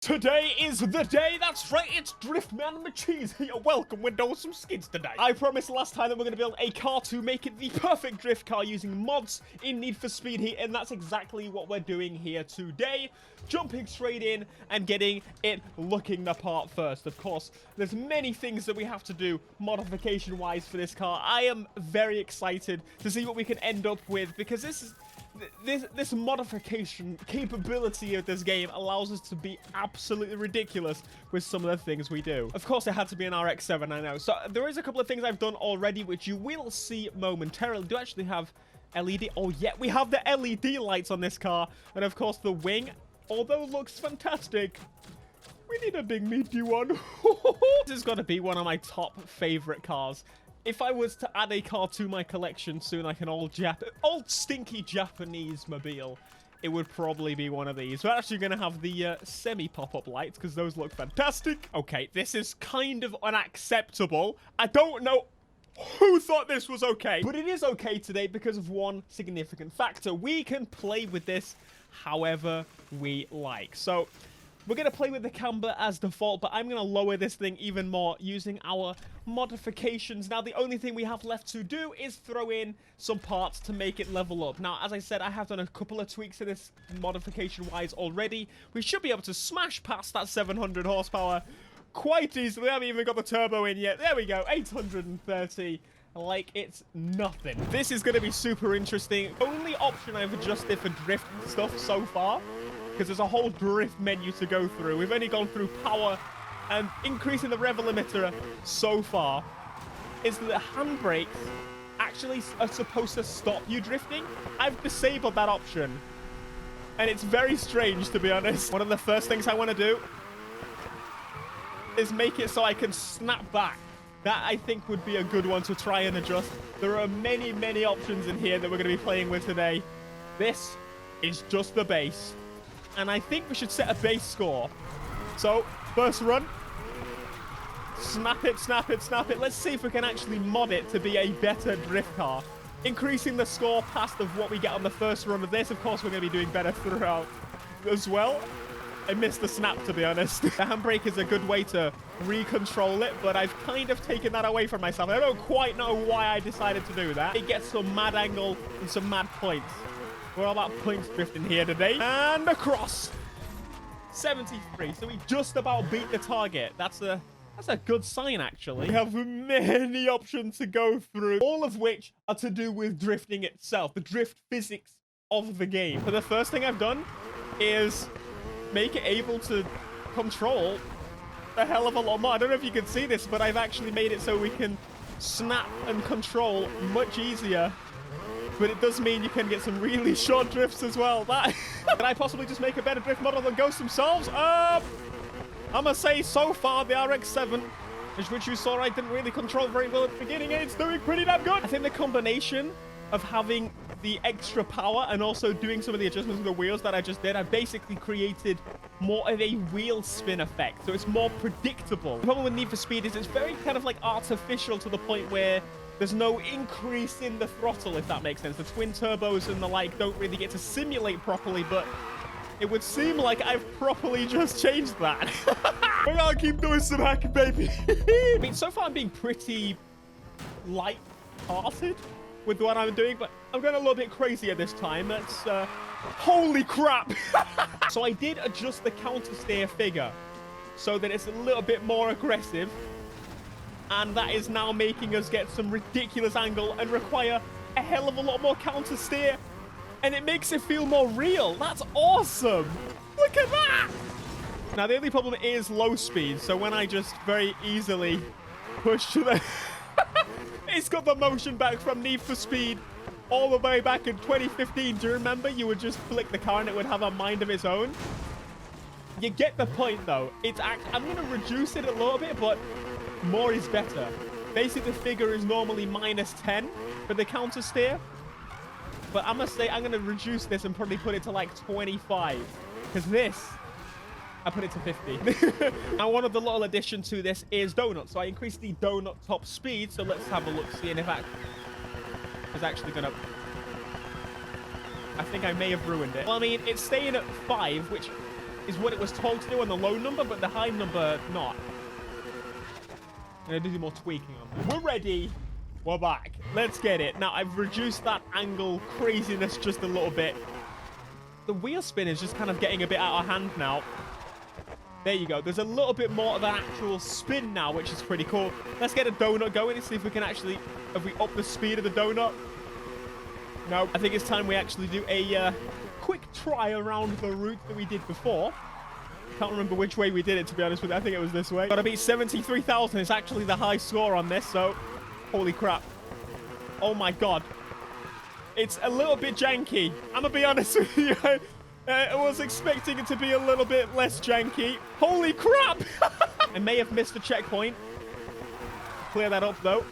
Today is the day, that's right, it's Driftman McCheese here. Welcome, we're doing some skids today. I promised last time that we're going to build a car to make it the perfect drift car using mods in Need for Speed Heat, and that's exactly what we're doing here today. Jumping straight in and getting it looking the part first. Of course, there's many things that we have to do modification-wise for this car. I am very excited to see what we can end up with, because this modification capability of this game allows us to be absolutely ridiculous with some of the things we do. Of course, it had to be an RX-7, I know. So there is a couple of things I've done already, which you will see momentarily. Do I actually have LED? Oh, yeah, we have the LED lights on this car. And of course, the wing, although looks fantastic, we need a big meaty one. This is going to be one of my top favorite cars. If I was to add a car to my collection soon, like an old stinky Japanese mobile, it would probably be one of these. We're actually going to have the semi-pop-up lights, because those look fantastic. Okay, this is kind of unacceptable. I don't know who thought this was okay, but it is okay today because of one significant factor. We can play with this however we like. So we're going to play with the camber as default, but I'm going to lower this thing even more using our modifications. Now, the only thing we have left to do is throw in some parts to make it level up. Now, as I said, I have done a couple of tweaks to this modification-wise already. We should be able to smash past that 700 horsepower quite easily. We haven't even got the turbo in yet. There we go, 830. Like it's nothing. This is going to be super interesting. Only option I've adjusted for drift stuff so far, because there's a whole drift menu to go through. We've only gone through power and increasing the rev limiter so far, is that the handbrakes actually are supposed to stop you drifting. I've disabled that option, and it's very strange, to be honest. One of the first things I want to do is make it so I can snap back. That, I think, would be a good one to try and adjust. There are many, many options in here that we're going to be playing with today. This is just the base. And I think we should set a base score. So, first run. Snap it, snap it, snap it. Let's see if we can actually mod it to be a better drift car. Increasing the score past of what we get on the first run of this. Of course, we're going to be doing better throughout as well. I missed the snap, to be honest. The handbrake is a good way to recontrol it, but I've kind of taken that away from myself. I don't quite know why I decided to do that. It gets some mad angle and some mad points. We're all about points drifting here today. And across. 73. So we just about beat the target. That's a good sign, actually. We have many options to go through, all of which are to do with drifting itself, the drift physics of the game. So the first thing I've done is make it able to control a hell of a lot more. I don't know if you can see this, but I've actually made it so we can snap and control much easier. But it does mean you can get some really short drifts as well. Can I possibly just make a better drift model than Ghost themselves? I'm gonna say so far the RX-7, which you saw I didn't really control very well at the beginning, and it's doing pretty damn good. I think the combination of having the extra power and also doing some of the adjustments with the wheels that I just did, I basically created more of a wheel spin effect, so it's more predictable. The problem with Need for Speed is it's very kind of like artificial to the point where there's no increase in the throttle, if that makes sense. The twin turbos and the like don't really get to simulate properly, but it would seem like I've properly just changed that. We're gonna keep doing some hacking, baby. I mean, so far I'm being pretty light-hearted with what I'm doing, but I'm going a little bit crazier this time. That's, holy crap. So I did adjust the counter steer figure so that it's a little bit more aggressive. And that is now making us get some ridiculous angle and require a hell of a lot more counter steer. And it makes it feel more real. That's awesome. Look at that. Now, the only problem is low speed. So when I just very easily push to the... It's got the motion back from Need for Speed all the way back in 2015. Do you remember? You would just flick the car and it would have a mind of its own. You get the point, though. I'm going to reduce it a little bit, but more is better. Basically, the figure is normally -10 for the counter steer. But I'm going to say I'm going to reduce this and probably put it to like 25. Because this, I put it to 50. Now, one of the little addition to this is donut. So I increased the donut top speed. So let's have a look, see if that is actually going to... I think I may have ruined it. Well, I mean, it's staying at 5, which is what it was told to do on the low number, but the high number, not. And I do more tweaking on that. We're ready. We're back. Let's get it. Now, I've reduced that angle craziness just a little bit. The wheel spin is just kind of getting a bit out of hand now. There you go. There's a little bit more of an actual spin now, which is pretty cool. Let's get a donut going and see if we can actually, if we up the speed of the donut. No, I think it's time we actually do a quick try around the route that we did before. Can't remember which way we did it, to be honest with you. I think it was this way. Gotta beat 73,000. It's actually the high score on this, so holy crap. Oh my god. It's a little bit janky. I'm gonna be honest with you. I was expecting it to be a little bit less janky. Holy crap! I may have missed a checkpoint. Clear that up, though.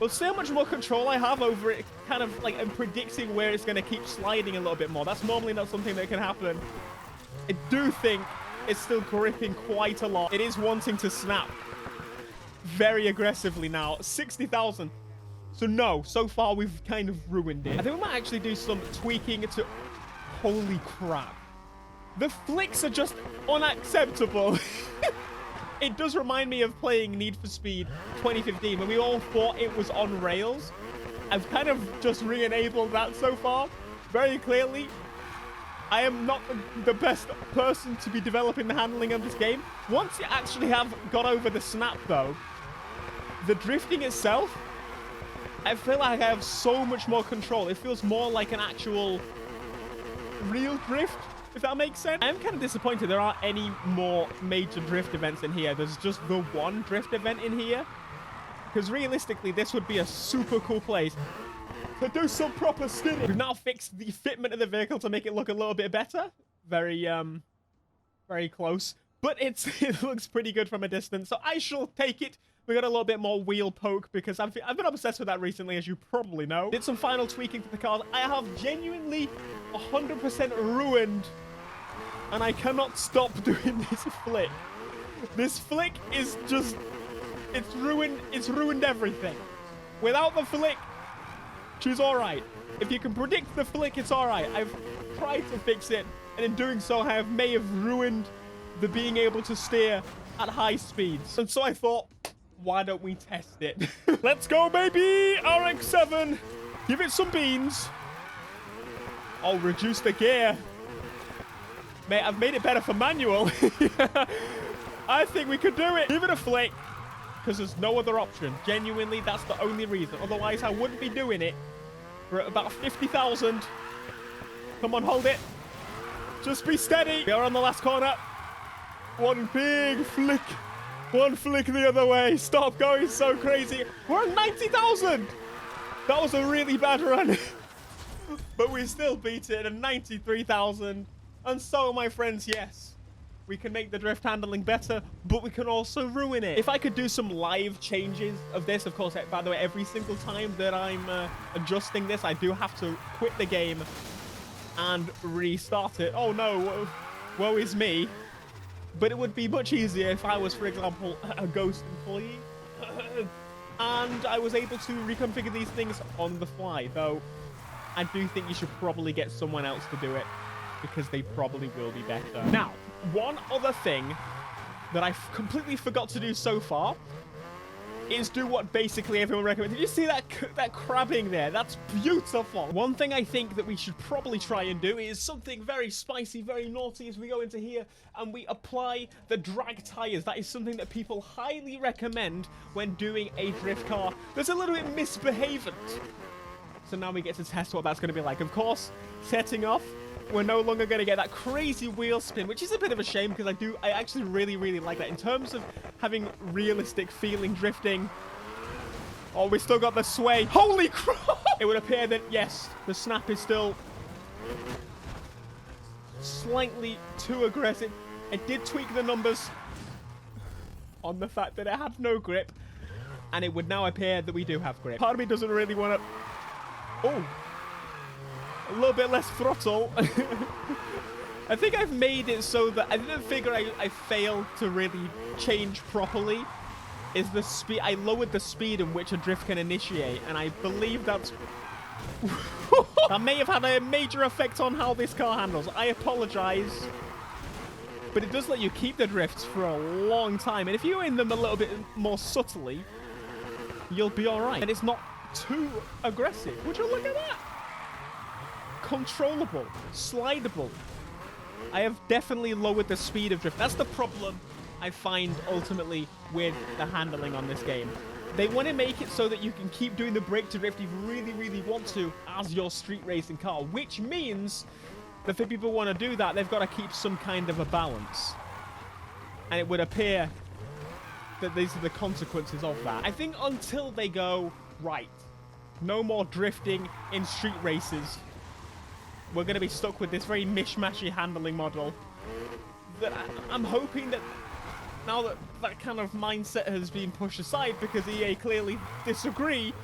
We'll see how much more control I have over it. Kind of like I'm predicting where it's going to keep sliding a little bit more. That's normally not something that can happen. I do think it's still gripping quite a lot. It is wanting to snap very aggressively now. 60,000. So no, so far we've kind of ruined it. I think we might actually do some tweaking to... Holy crap. The flicks are just unacceptable. It does remind me of playing Need for Speed 2015 when we all thought it was on rails. I've kind of just re-enabled that so far. Very clearly, I am not the best person to be developing the handling of this game. Once you actually have got over the snap, though, the drifting itself, I feel like I have so much more control. It feels more like an actual... real drift, if that makes sense. I'm kind of disappointed there aren't any more major drift events in here. There's just the one drift event in here. Because realistically, this would be a super cool place to do some proper skidding. We've now fixed the fitment of the vehicle to make it look a little bit better. Very close. But it looks pretty good from a distance, so I shall take it. We got a little bit more wheel poke because I've been obsessed with that recently, as you probably know. Did some final tweaking to the cars. I have genuinely 100% ruined, and I cannot stop doing this flick. This flick is just, it's ruined everything. Without the flick, she's all right. If you can predict the flick, it's all right. I've tried to fix it, and in doing so, I may have ruined the being able to steer at high speeds. And so I thought, why don't we test it? Let's go, baby! RX-7. Give it some beans. I'll reduce the gear. Mate, I've made it better for manual. I think we could do it. Give it a flick. Because there's no other option. Genuinely, that's the only reason. Otherwise, I wouldn't be doing it. We're at about 50,000. Come on, hold it. Just be steady. We are on the last corner. One big flick. One flick the other way. Stop going so crazy. We're at 90,000. That was a really bad run. But we still beat it at 93,000. And so, my friends, yes, we can make the drift handling better, but we can also ruin it. If I could do some live changes of this, of course, by the way, every single time that I'm adjusting this, I do have to quit the game and restart it. Oh no, woe is me. But it would be much easier if I was, for example, a ghost employee. And I was able to reconfigure these things on the fly. Though, I do think you should probably get someone else to do it, because they probably will be better. Now, one other thing that I completely forgot to do so far is do what basically everyone recommends. Did you see that crabbing there? That's beautiful. One thing I think that we should probably try and do is something very spicy, very naughty as we go into here and we apply the drag tires. That is something that people highly recommend when doing a drift car that's a little bit misbehavent. So now we get to test what that's going to be like. Of course, setting off, we're no longer going to get that crazy wheel spin, which is a bit of a shame because I actually really like that. In terms of having realistic feeling drifting. Oh, we still got the sway. Holy crap! It would appear that, yes, the snap is still slightly too aggressive. I did tweak the numbers on the fact that it had no grip, and it would now appear that we do have grip. Part of me doesn't really want to... Oh! A little bit less throttle. I think I've made it so that I didn't figure I failed to really change properly. Is the speed? I lowered the speed in which a drift can initiate, and I believe that's that may have had a major effect on how this car handles. I apologize. but it does let you keep the drifts for a long time. And if you aim them a little bit more subtly, you'll be all right. And it's not too aggressive. Would you look at that? Controllable, slidable. I have definitely lowered the speed of drift. That's the problem I find ultimately with the handling on this game. They want to make it so that you can keep doing the brake to drift if you really, really want to as your street racing car, which means that if people want to do that, they've got to keep some kind of a balance. And it would appear that these are the consequences of that. I think until they go, right, no more drifting in street races, we're going to be stuck with this very mishmashy handling model. That I'm hoping that now that that kind of mindset has been pushed aside because EA clearly disagree,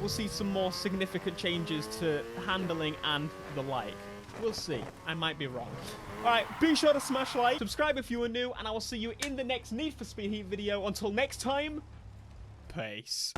we'll see some more significant changes to handling and the like. We'll see. I might be wrong. Alright, be sure to smash like, subscribe if you are new, and I will see you in the next Need for Speed Heat video. Until next time, peace.